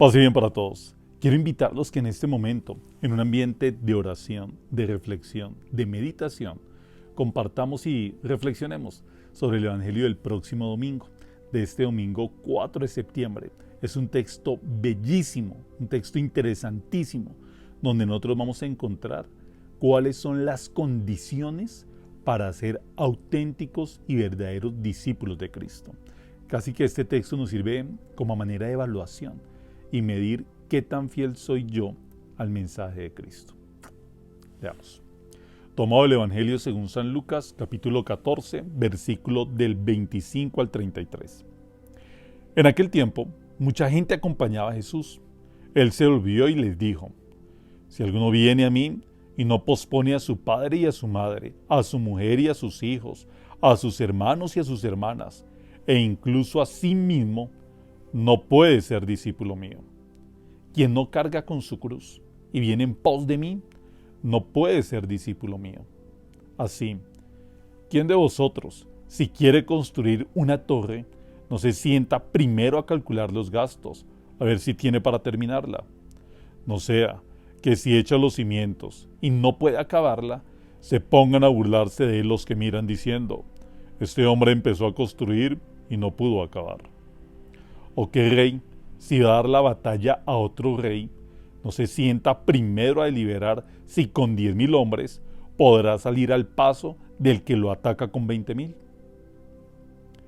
Paz y bien para todos. Quiero invitarlos que en este momento, en un ambiente de oración, de reflexión, de meditación, compartamos y reflexionemos sobre el Evangelio del próximo domingo, de este domingo 4 de septiembre. Es un texto bellísimo, un texto interesantísimo, donde nosotros vamos a encontrar cuáles son las condiciones para ser auténticos y verdaderos discípulos de Cristo. Casi que este texto nos sirve como manera de evaluación y medir qué tan fiel soy yo al mensaje de Cristo. Veamos. Tomado el Evangelio según San Lucas, capítulo 14, versículo del 25 al 33. En aquel tiempo, mucha gente acompañaba a Jesús. Él se volvió y les dijo: si alguno viene a mí y no pospone a su padre y a su madre, a su mujer y a sus hijos, a sus hermanos y a sus hermanas, e incluso a sí mismo, no puede ser discípulo mío. Quien no carga con su cruz y viene en pos de mí, no puede ser discípulo mío. Así, ¿quién de vosotros, si quiere construir una torre, no se sienta primero a calcular los gastos, a ver si tiene para terminarla? No sea que si echa los cimientos y no puede acabarla, se pongan a burlarse de él los que miran diciendo: este hombre empezó a construir y no pudo acabar. ¿O qué rey, si va a dar la batalla a otro rey, no se sienta primero a deliberar si con 10,000 hombres podrá salir al paso del que lo ataca con 20,000?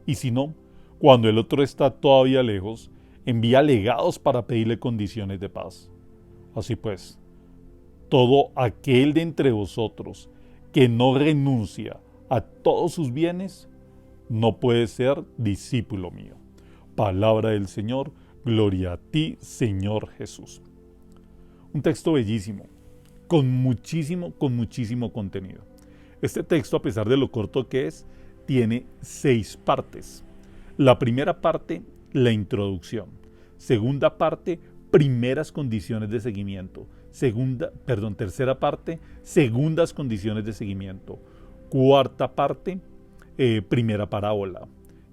Y si no, cuando el otro está todavía lejos, envía legados para pedirle condiciones de paz. Así pues, todo aquel de entre vosotros que no renuncia a todos sus bienes, no puede ser discípulo mío. Palabra del Señor, gloria a ti, Señor Jesús. Un texto bellísimo, con muchísimo contenido. Este texto, a pesar de lo corto que es, tiene 6 partes. La primera parte, la introducción. Segunda parte, primeras condiciones de seguimiento. Tercera parte, segundas condiciones de seguimiento. Cuarta parte, primera parábola.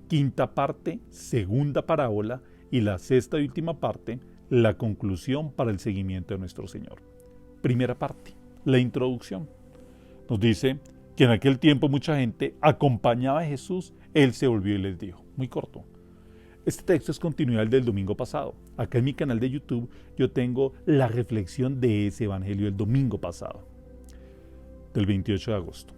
Quinta parte, segunda parábola. Y la sexta y última parte, la conclusión para el seguimiento de nuestro Señor. Primera parte, la introducción. Nos dice que en aquel tiempo mucha gente acompañaba a Jesús. Él se volvió y les dijo. Muy corto. Este texto es continuidad del domingo pasado. Acá en mi canal de YouTube yo tengo la reflexión de ese evangelio del domingo pasado, del 28 de agosto.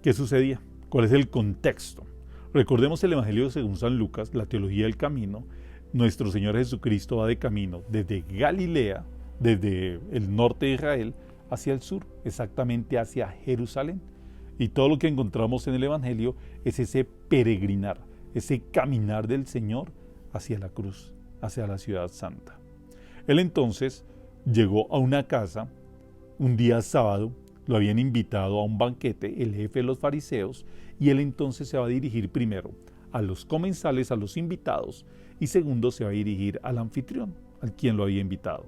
¿Qué sucedía? ¿Cuál es el contexto? Recordemos el evangelio según San Lucas, la teología del camino. Nuestro Señor Jesucristo va de camino desde Galilea, desde el norte de Israel, hacia el sur, exactamente hacia Jerusalén. Y todo lo que encontramos en el evangelio es ese peregrinar, ese caminar del Señor hacia la cruz, hacia la ciudad santa. Él entonces llegó a una casa, un día sábado, lo habían invitado a un banquete, el jefe de los fariseos, y él entonces se va a dirigir primero a los comensales, a los invitados, y segundo se va a dirigir al anfitrión, al quien lo había invitado,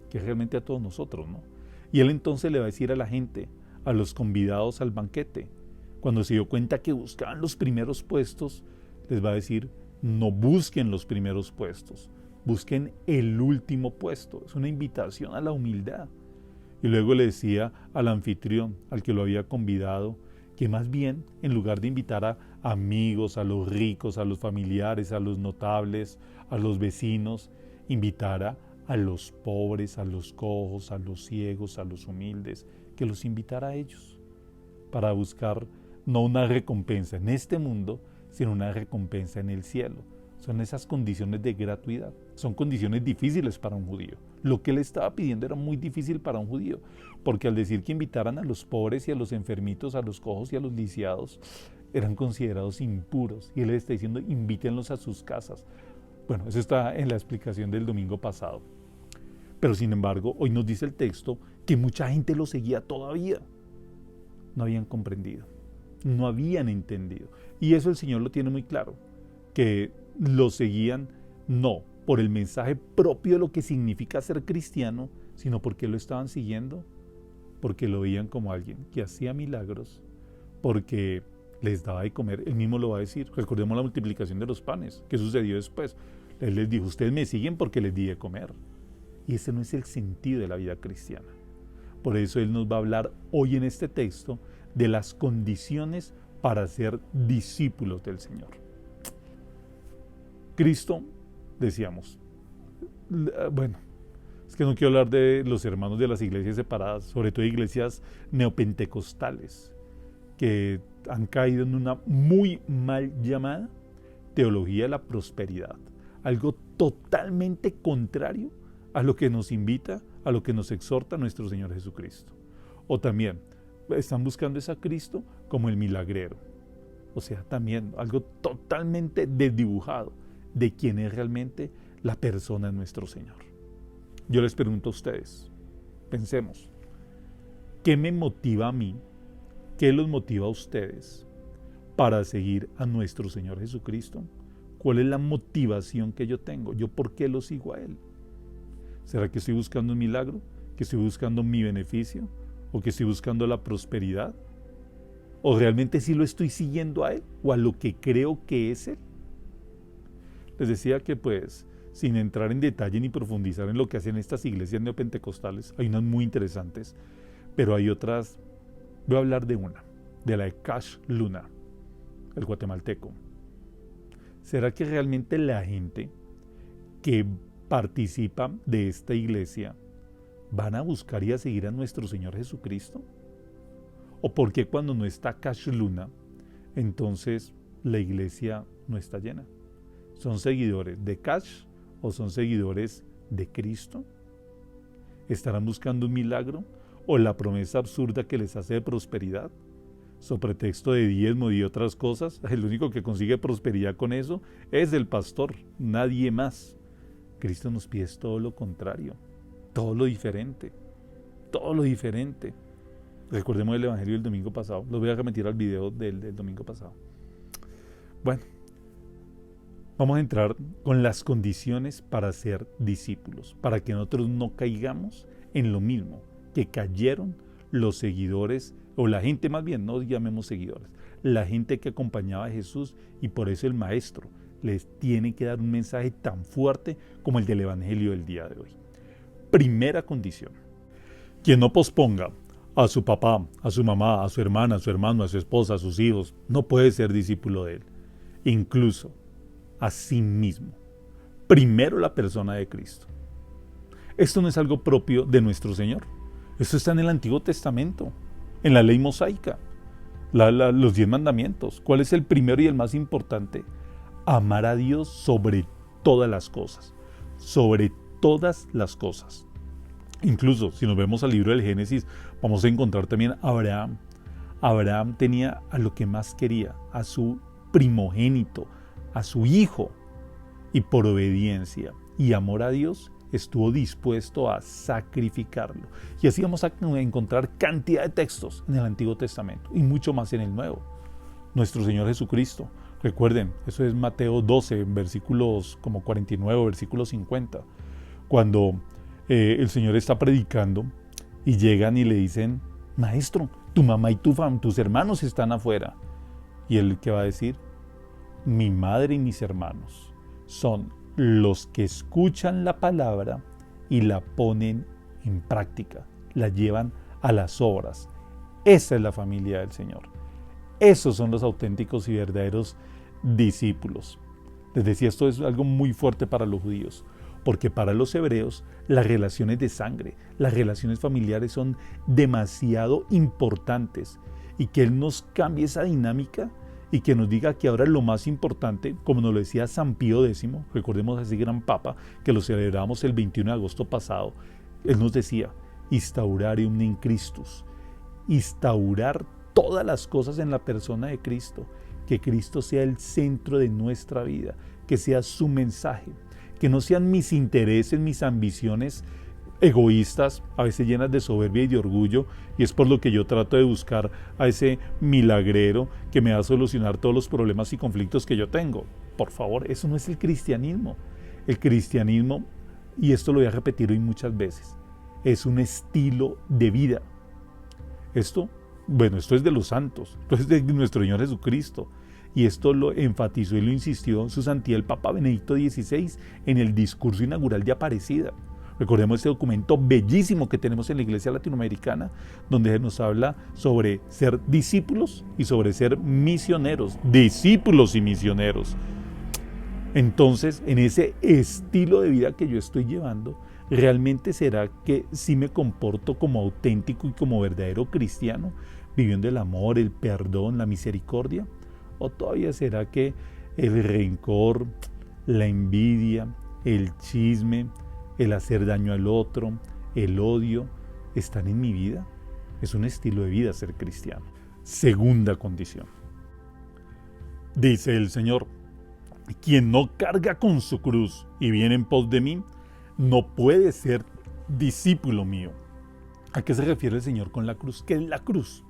que es realmente a todos nosotros, ¿no? Y él entonces le va a decir a la gente, a los convidados al banquete, cuando se dio cuenta que buscaban los primeros puestos, les va a decir: no busquen los primeros puestos, busquen el último puesto. Es una invitación a la humildad. Y luego le decía al anfitrión, al que lo había convidado, que más bien, en lugar de invitar a amigos, a los ricos, a los familiares, a los notables, a los vecinos, invitara a los pobres, a los cojos, a los ciegos, a los humildes, que los invitara a ellos, para buscar no una recompensa en este mundo, sino una recompensa en el cielo. Son esas condiciones de gratuidad. Son condiciones difíciles para un judío. Lo que él estaba pidiendo era muy difícil para un judío, porque al decir que invitaran a los pobres y a los enfermitos, a los cojos y a los lisiados, eran considerados impuros. Y él le está diciendo: invítenlos a sus casas. Bueno, eso está en la explicación del domingo pasado. Pero sin embargo, hoy nos dice el texto que mucha gente lo seguía todavía. No habían comprendido, no habían entendido. Y eso el Señor lo tiene muy claro, que lo seguían no por el mensaje propio de lo que significa ser cristiano, sino porque lo estaban siguiendo, porque lo veían como alguien que hacía milagros, porque les daba de comer. Él mismo lo va a decir. Recordemos la multiplicación de los panes. ¿Qué sucedió después? Él les dijo, ustedes me siguen porque les di de comer. Y ese no es el sentido de la vida cristiana. Por eso Él nos va a hablar hoy en este texto de las condiciones para ser discípulos del Señor. Cristo, decíamos, bueno, es que no quiero hablar de los hermanos de las iglesias separadas, sobre todo iglesias neopentecostales, que han caído en una muy mal llamada teología de la prosperidad, algo totalmente contrario a lo que nos invita, a lo que nos exhorta nuestro Señor Jesucristo. O también están buscando a Cristo como el milagrero, o sea, también algo totalmente desdibujado de quién es realmente la persona de nuestro Señor. Yo les pregunto a ustedes, pensemos, ¿qué me motiva a mí? ¿Qué los motiva a ustedes para seguir a nuestro Señor Jesucristo? ¿Cuál es la motivación que yo tengo? ¿Yo por qué lo sigo a Él? ¿Será que estoy buscando un milagro? ¿Que estoy buscando mi beneficio? ¿O que estoy buscando la prosperidad? ¿O realmente sí lo estoy siguiendo a Él? ¿O a lo que creo que es Él? Les decía que pues, sin entrar en detalle ni profundizar en lo que hacen estas iglesias neopentecostales, hay unas muy interesantes, pero hay otras. Voy a hablar de una, de la de Cash Luna, el guatemalteco. ¿Será que realmente la gente que participa de esta iglesia van a buscar y a seguir a nuestro Señor Jesucristo? ¿O por qué cuando no está Cash Luna, entonces la iglesia no está llena? ¿Son seguidores de Cash o son seguidores de Cristo? ¿Estarán buscando un milagro o la promesa absurda que les hace de prosperidad? Sobre pretexto de diezmo y otras cosas, el único que consigue prosperidad con eso es el pastor, nadie más. Cristo nos pide todo lo contrario, todo lo diferente, todo lo diferente. Recordemos el evangelio del domingo pasado, los voy a remitir al video del domingo pasado. Bueno, vamos a entrar con las condiciones para ser discípulos, para que nosotros no caigamos en lo mismo que cayeron los seguidores, o la gente más bien, no llamemos seguidores, la gente que acompañaba a Jesús, y por eso el maestro les tiene que dar un mensaje tan fuerte como el del evangelio del día de hoy. Primera condición: quien no posponga a su papá, a su mamá, a su hermana, a su hermano, a su esposa, a sus hijos, no puede ser discípulo de Él, incluso a sí mismo. Primero la persona de Cristo. Esto no es algo propio de nuestro Señor. Esto está en el Antiguo Testamento, en la ley mosaica, los 10 mandamientos. ¿Cuál es el primero y el más importante? Amar a Dios sobre todas las cosas, sobre todas las cosas. Incluso si nos vemos al libro del Génesis, vamos a encontrar también a Abraham. Abraham tenía a lo que más quería, a su primogénito, a su hijo, y por obediencia y amor a Dios estuvo dispuesto a sacrificarlo. Y así vamos a encontrar cantidad de textos en el Antiguo Testamento y mucho más en el Nuevo. Nuestro Señor Jesucristo, recuerden, eso es Mateo 12, versículos como 49, versículo 50, cuando el Señor está predicando y llegan y le dicen: Maestro, tu mamá y tus hermanos están afuera. Y Él, ¿qué va a decir? Mi madre y mis hermanos son los que escuchan la palabra y la ponen en práctica, la llevan a las obras. Esa es la familia del Señor. Esos son los auténticos y verdaderos discípulos. Les decía, esto es algo muy fuerte para los judíos, porque para los hebreos las relaciones de sangre, las relaciones familiares son demasiado importantes, y que Él nos cambie esa dinámica y que nos diga que ahora lo más importante, como nos lo decía San Pío X, recordemos a ese gran papa que lo celebramos el 21 de agosto pasado, él nos decía: instaurarium in Christus, instaurar todas las cosas en la persona de Cristo, que Cristo sea el centro de nuestra vida, que sea su mensaje, que no sean mis intereses, mis ambiciones egoístas, a veces llenas de soberbia y de orgullo, y es por lo que yo trato de buscar a ese milagrero que me va a solucionar todos los problemas y conflictos que yo tengo. Por favor, eso no es el cristianismo. El cristianismo, y esto lo voy a repetir hoy muchas veces, es un estilo de vida. Esto es de los santos, esto es de nuestro Señor Jesucristo, Y esto lo enfatizó y lo insistió su santidad el Papa Benedicto XVI en el discurso inaugural de Aparecida. Recordemos este documento bellísimo que tenemos en la Iglesia Latinoamericana, donde nos habla sobre ser discípulos y sobre ser misioneros, discípulos y misioneros. Entonces, en ese estilo de vida que yo estoy llevando, ¿realmente será que sí me comporto como auténtico y como verdadero cristiano, viviendo el amor, el perdón, la misericordia? ¿O todavía será que el rencor, la envidia, el chisme, el hacer daño al otro, el odio, están en mi vida? Es un estilo de vida ser cristiano. Segunda condición. Dice el Señor: quien no carga con su cruz y viene en pos de mí, no puede ser discípulo mío. ¿A qué se refiere el Señor con la cruz? ¿Qué es la cruz?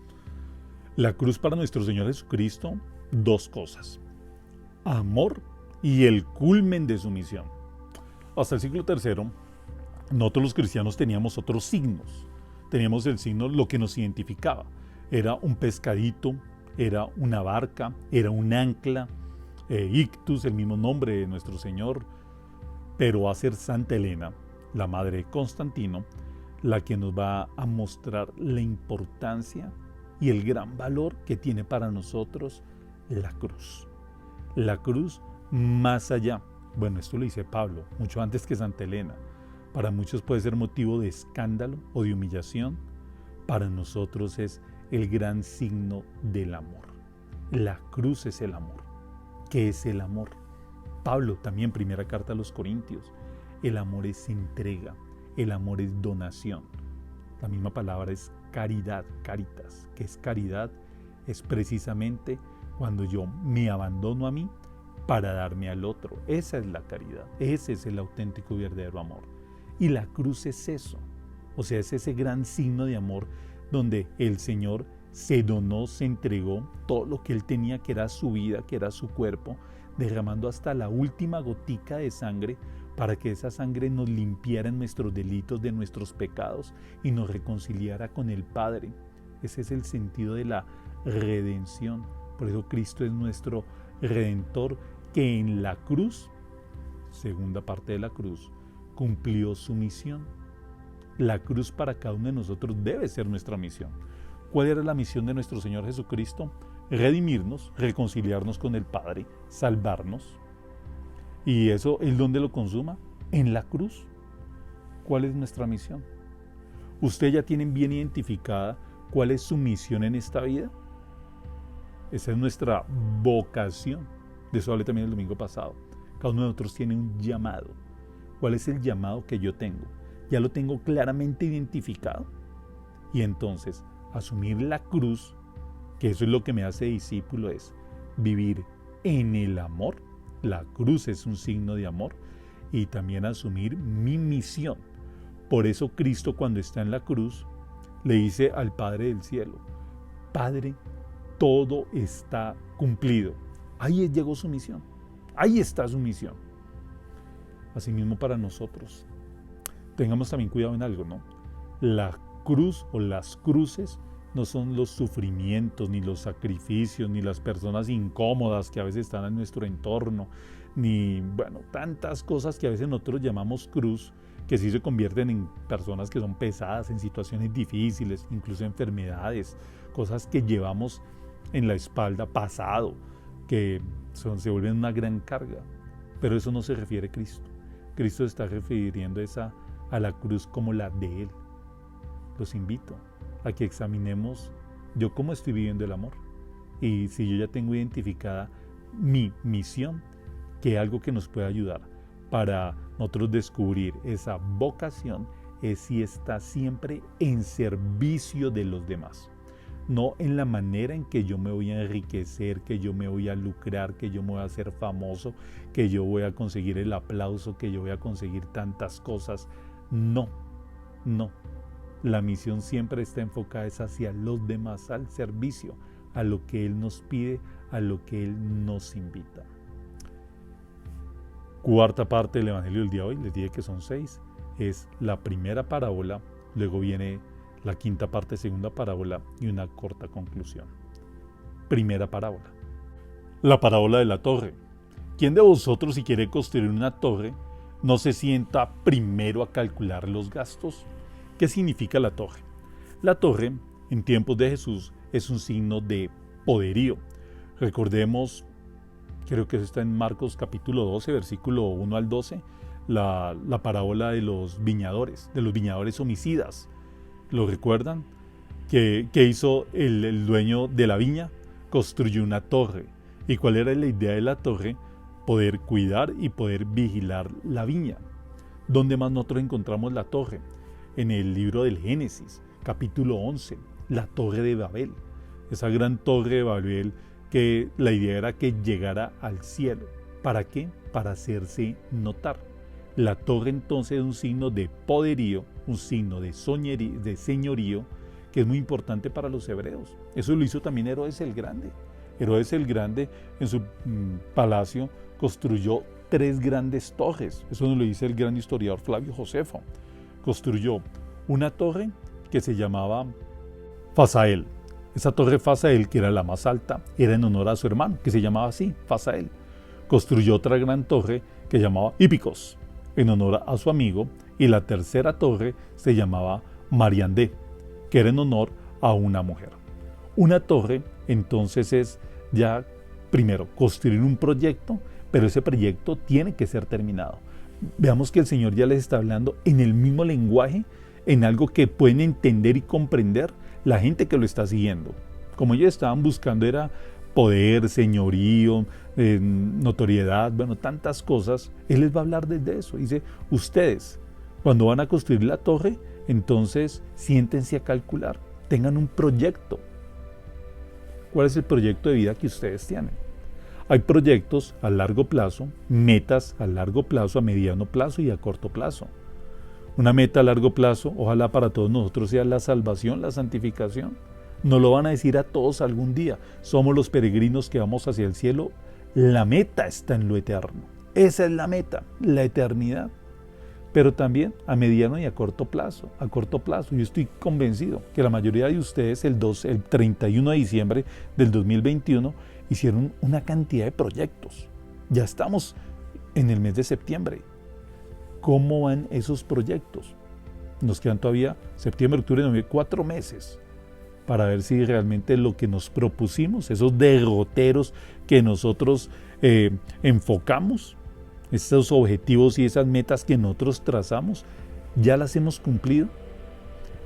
La cruz para nuestro Señor Jesucristo, dos cosas: amor y el culmen de su misión. Hasta el siglo III, nosotros los cristianos teníamos otros signos. Teníamos el signo, lo que nos identificaba. Era un pescadito, era una barca, era un ancla, ictus, el mismo nombre de nuestro Señor. Pero va a ser Santa Elena, la madre de Constantino, la que nos va a mostrar la importancia y el gran valor que tiene para nosotros la cruz. La cruz más allá. Bueno, esto lo dice Pablo, mucho antes que Santa Elena. Para muchos puede ser motivo de escándalo o de humillación. Para nosotros es el gran signo del amor. La cruz es el amor. ¿Qué es el amor? Pablo también, primera carta a los Corintios. El amor es entrega, el amor es donación. La misma palabra es caridad, caritas. ¿Qué es caridad? Es precisamente cuando yo me abandono a mí para darme al otro. Esa es la caridad, ese es el auténtico y verdadero amor. Y la cruz es eso, o sea, es ese gran signo de amor donde el Señor se donó, se entregó todo lo que Él tenía, que era su vida, que era su cuerpo, derramando hasta la última gotica de sangre para que esa sangre nos limpiara en nuestros delitos, de nuestros pecados y nos reconciliara con el Padre. Ese es el sentido de la redención. Por eso Cristo es nuestro Redentor, que en la cruz, segunda parte de la cruz, cumplió su misión. La cruz para cada uno de nosotros debe ser nuestra misión. ¿Cuál era la misión de nuestro Señor Jesucristo? Redimirnos, reconciliarnos con el Padre, salvarnos. ¿Y eso, Él dónde lo consuma? En la cruz. ¿Cuál es nuestra misión? ¿Ustedes ya tienen bien identificada cuál es su misión en esta vida? Esa es nuestra vocación. De eso hablé también el domingo pasado. Cada uno de nosotros tiene un llamado. ¿Cuál es el llamado que yo tengo? Ya lo tengo claramente identificado. Y entonces, asumir la cruz, que eso es lo que me hace discípulo, es vivir en el amor. La cruz es un signo de amor. Y también asumir mi misión. Por eso Cristo, cuando está en la cruz, le dice al Padre del cielo: Padre, todo está cumplido. Ahí llegó su misión. Ahí está su misión. Asimismo para nosotros. Tengamos también cuidado en algo, ¿no? La cruz o las cruces no son los sufrimientos, ni los sacrificios, ni las personas incómodas que a veces están en nuestro entorno, ni, bueno, tantas cosas que a veces nosotros llamamos cruz, que sí se convierten en personas que son pesadas, en situaciones difíciles, incluso enfermedades, cosas que llevamos en la espalda, pasado, que se vuelven una gran carga. Pero eso no se refiere a Cristo. Cristo está refiriendo a la cruz como la de Él. Los invito a que examinemos yo cómo estoy viviendo el amor. Y si yo ya tengo identificada mi misión, que algo que nos puede ayudar para nosotros descubrir esa vocación es si está siempre en servicio de los demás. No en la manera en que yo me voy a enriquecer, que yo me voy a lucrar, que yo me voy a hacer famoso, que yo voy a conseguir el aplauso, que yo voy a conseguir tantas cosas. No, no. La misión siempre está enfocada hacia los demás, al servicio, a lo que Él nos pide, a lo que Él nos invita. Cuarta parte del Evangelio del día de hoy, les dije que son 6, es la primera parábola, luego viene la quinta parte, segunda parábola y una corta conclusión. Primera parábola. La parábola de la torre. ¿Quién de vosotros, si quiere construir una torre, no se sienta primero a calcular los gastos? ¿Qué significa la torre? La torre, en tiempos de Jesús, es un signo de poderío. Recordemos, creo que eso está en Marcos capítulo 12, versículo 1 al 12, la parábola de los viñadores homicidas. ¿Lo recuerdan? ¿Qué hizo el dueño de la viña? Construyó una torre. ¿Y cuál era la idea de la torre? Poder cuidar y poder vigilar la viña. ¿Dónde más nosotros encontramos la torre? En el libro del Génesis, capítulo 11, la torre de Babel. Esa gran torre de Babel que la idea era que llegara al cielo. ¿Para qué? Para hacerse notar. La torre entonces es un signo de poderío, un signo de señorío, que es muy importante para los hebreos. Eso lo hizo también Herodes el Grande. Herodes el Grande en su palacio construyó 3 grandes torres. Eso nos lo dice el gran historiador Flavio Josefo. Construyó una torre que se llamaba Fasael. Esa torre Fasael, que era la más alta, era en honor a su hermano, que se llamaba así, Fasael. Construyó otra gran torre que se llamaba Hípicos, en honor a su amigo, y la tercera torre se llamaba Mariandé, que era en honor a una mujer. Una torre, entonces, es ya, primero, construir un proyecto, pero ese proyecto tiene que ser terminado. Veamos que el Señor ya les está hablando en el mismo lenguaje, en algo que pueden entender y comprender la gente que lo está siguiendo. Como ellos estaban buscando era poder, señorío, notoriedad, bueno, tantas cosas, Él les va a hablar desde eso. Dice, ustedes, cuando van a construir la torre, entonces siéntense a calcular, tengan un proyecto. ¿Cuál es el proyecto de vida que ustedes tienen? Hay proyectos a largo plazo, metas a largo plazo, a mediano plazo y a corto plazo. Una meta a largo plazo, ojalá para todos nosotros, sea la salvación, la santificación. Nos lo van a decir a todos algún día. Somos los peregrinos que vamos hacia el cielo. La meta está en lo eterno. Esa es la meta, la eternidad. Pero también a mediano y a corto plazo. A corto plazo, yo estoy convencido que la mayoría de ustedes el 31 de diciembre del 2021 hicieron una cantidad de proyectos. Ya estamos en el mes de septiembre. ¿Cómo van esos proyectos? Nos quedan todavía septiembre, octubre, noviembre, 4 meses para ver si realmente lo que nos propusimos, esos derroteros que nosotros enfocamos, esos objetivos y esas metas que nosotros trazamos, ya las hemos cumplido.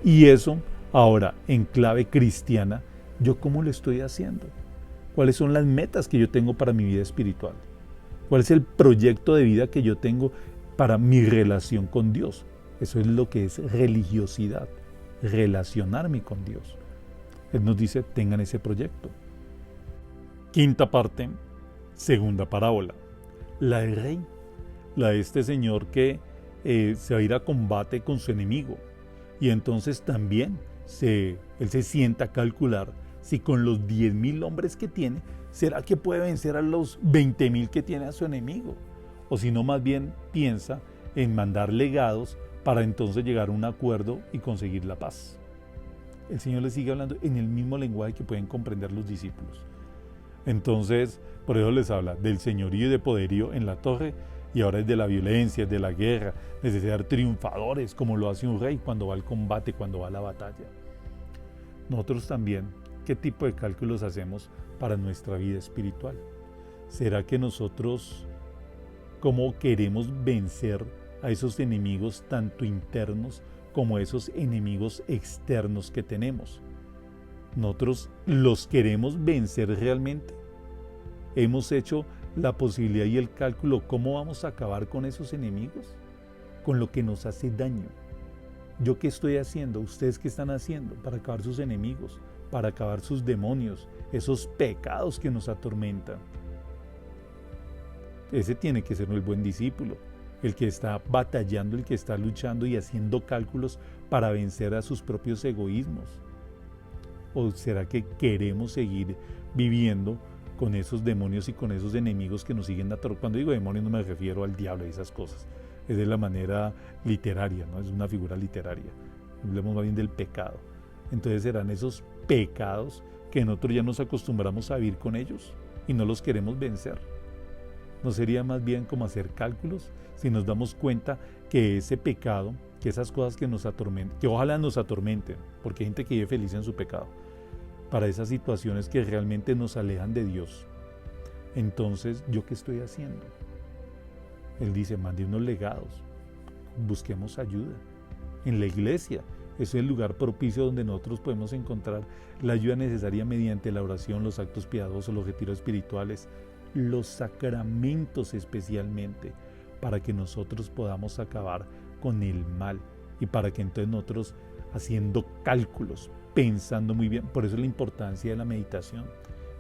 Y eso, ahora, en clave cristiana, ¿yo cómo lo estoy haciendo? ¿Cuáles son las metas que yo tengo para mi vida espiritual? ¿Cuál es el proyecto de vida que yo tengo para mi relación con Dios? Eso es lo que es religiosidad, relacionarme con Dios. Él nos dice, tengan ese proyecto. Quinta parte, segunda parábola. La del rey, la de este señor que se va a ir a combate con su enemigo. Y entonces también él se sienta a calcular si con los 10,000 hombres que tiene, ¿será que puede vencer a los 20,000 que tiene a su enemigo? O si no, más bien piensa en mandar legados para entonces llegar a un acuerdo y conseguir la paz. El Señor le sigue hablando en el mismo lenguaje que pueden comprender los discípulos. Entonces, por eso les habla del señorío y de poderío en la torre, y ahora es de la violencia, de la guerra, de ser triunfadores, como lo hace un rey cuando va al combate, cuando va a la batalla. Nosotros también, ¿qué tipo de cálculos hacemos para nuestra vida espiritual? ¿Será que nosotros, cómo queremos vencer a esos enemigos tanto internos como a esos enemigos externos que tenemos? ¿Nosotros los queremos vencer realmente? ¿Hemos hecho la posibilidad y el cálculo cómo vamos a acabar con esos enemigos? Con lo que nos hace daño. ¿Yo qué estoy haciendo? ¿Ustedes qué están haciendo para acabar sus enemigos? Para acabar sus demonios, esos pecados que nos atormentan. Ese tiene que ser el buen discípulo, el que está batallando, el que está luchando y haciendo cálculos para vencer a sus propios egoísmos. ¿O será que queremos seguir viviendo con esos demonios y con esos enemigos que nos siguen atormentando? Cuando digo demonios no me refiero al diablo y esas cosas. Es de la manera literaria, ¿no? Es una figura literaria. Hablemos más bien del pecado. Entonces serán esos pecados que nosotros ya nos acostumbramos a vivir con ellos. y no los queremos vencer. ¿No sería más bien como hacer cálculos si nos damos cuenta que ese pecado, que esas cosas que nos atormentan, que ojalá nos atormenten, porque hay gente que vive feliz en su pecado, para esas situaciones que realmente nos alejan de Dios? Entonces, ¿yo qué estoy haciendo? Él dice, mande unos legados, busquemos ayuda. En la iglesia es el lugar propicio donde nosotros podemos encontrar la ayuda necesaria mediante la oración, los actos piadosos, los retiros espirituales, los sacramentos especialmente, para que nosotros podamos acabar con el mal y para que entonces nosotros, haciendo cálculos, pensando muy bien, por eso es la importancia de la meditación,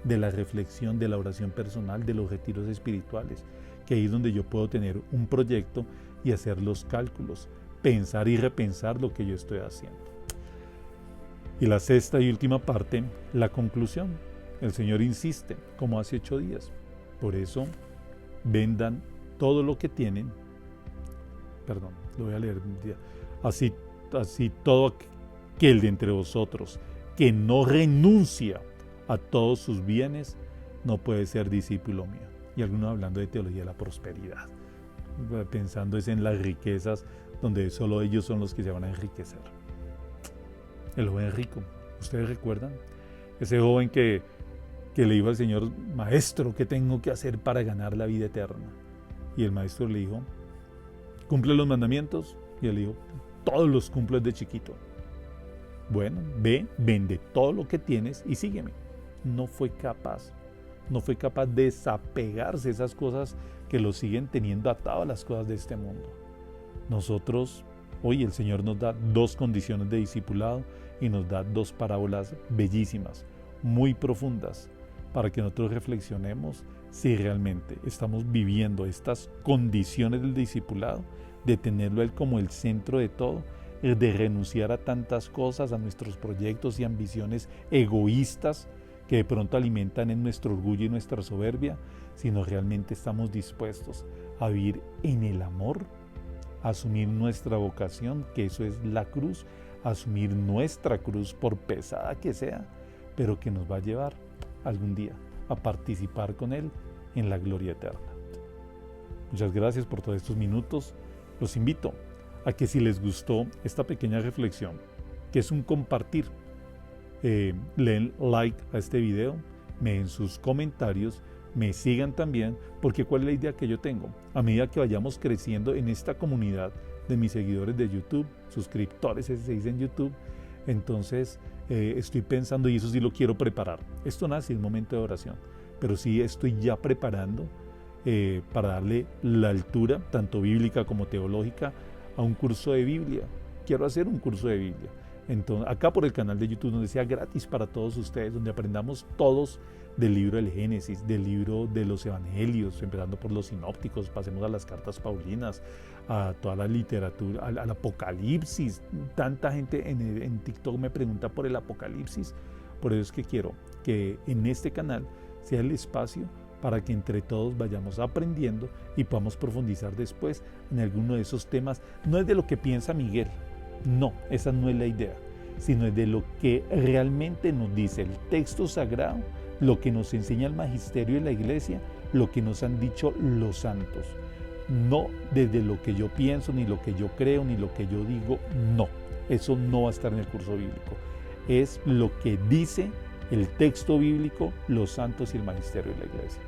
de la reflexión, de la oración personal, de los retiros espirituales, que ahí es donde yo puedo tener un proyecto y hacer los cálculos, pensar y repensar lo que yo estoy haciendo. Y la sexta y última parte, la conclusión. El Señor insiste, como hace 8 días. Por eso, vendan todo lo que tienen. Perdón, lo voy a leer. Así todo aquel de entre vosotros que no renuncia a todos sus bienes, no puede ser discípulo mío. Y algunos hablando de teología de la prosperidad, pensando es en las riquezas, donde solo ellos son los que se van a enriquecer. El joven rico, ¿ustedes recuerdan? Ese joven que le dijo al Señor, maestro, ¿qué tengo que hacer para ganar la vida eterna? Y el maestro le dijo, ¿cumple los mandamientos? Y él dijo, todos los cumplo desde chiquito. Bueno, ve, vende todo lo que tienes y sígueme. No fue capaz de desapegarse de esas cosas que lo siguen teniendo atado a las cosas de este mundo. Nosotros, hoy el Señor nos da 2 condiciones de discipulado y nos da 2 parábolas bellísimas, muy profundas, para que nosotros reflexionemos si realmente estamos viviendo estas condiciones del discipulado, de tenerlo a Él como el centro de todo, de renunciar a tantas cosas, a nuestros proyectos y ambiciones egoístas que de pronto alimentan en nuestro orgullo y nuestra soberbia, sino realmente estamos dispuestos a vivir en el amor, a asumir nuestra vocación, que eso es la cruz, a asumir nuestra cruz por pesada que sea, pero que nos va a llevar algún día a participar con Él en la gloria eterna. Muchas gracias por todos estos minutos. Los invito a que si les gustó esta pequeña reflexión, que es un compartir, le den like a este video, me den sus comentarios, me sigan también, porque ¿cuál es la idea que yo tengo? A medida que vayamos creciendo en esta comunidad de mis seguidores de YouTube, suscriptores, ese se dice en YouTube, entonces estoy pensando, y eso sí lo quiero preparar. Esto nace en un momento de oración, pero sí estoy ya preparando para darle la altura, tanto bíblica como teológica, a un curso de Biblia. Quiero hacer un curso de Biblia. Entonces, acá por el canal de YouTube, donde sea gratis para todos ustedes, donde aprendamos todos del libro del Génesis, del libro de los Evangelios, empezando por los sinópticos, pasemos a las cartas paulinas, a toda la literatura, al Apocalipsis. Tanta gente en TikTok me pregunta por el Apocalipsis. Por eso es que quiero que en este canal sea el espacio para que entre todos vayamos aprendiendo y podamos profundizar después en alguno de esos temas. No es de lo que piensa Miguel, no, esa no es la idea, sino es de lo que realmente nos dice el texto sagrado, lo que nos enseña el magisterio de la iglesia, lo que nos han dicho los santos. No desde lo que yo pienso, ni lo que yo creo, ni lo que yo digo, no. Eso no va a estar en el curso bíblico. Es lo que dice el texto bíblico, los santos y el magisterio de la iglesia.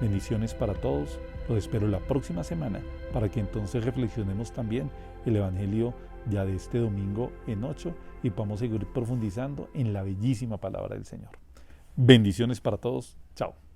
Bendiciones para todos. Los espero la próxima semana para que entonces reflexionemos también el Evangelio ya de este domingo en 8 y podamos seguir profundizando en la bellísima palabra del Señor. Bendiciones para todos. Chao.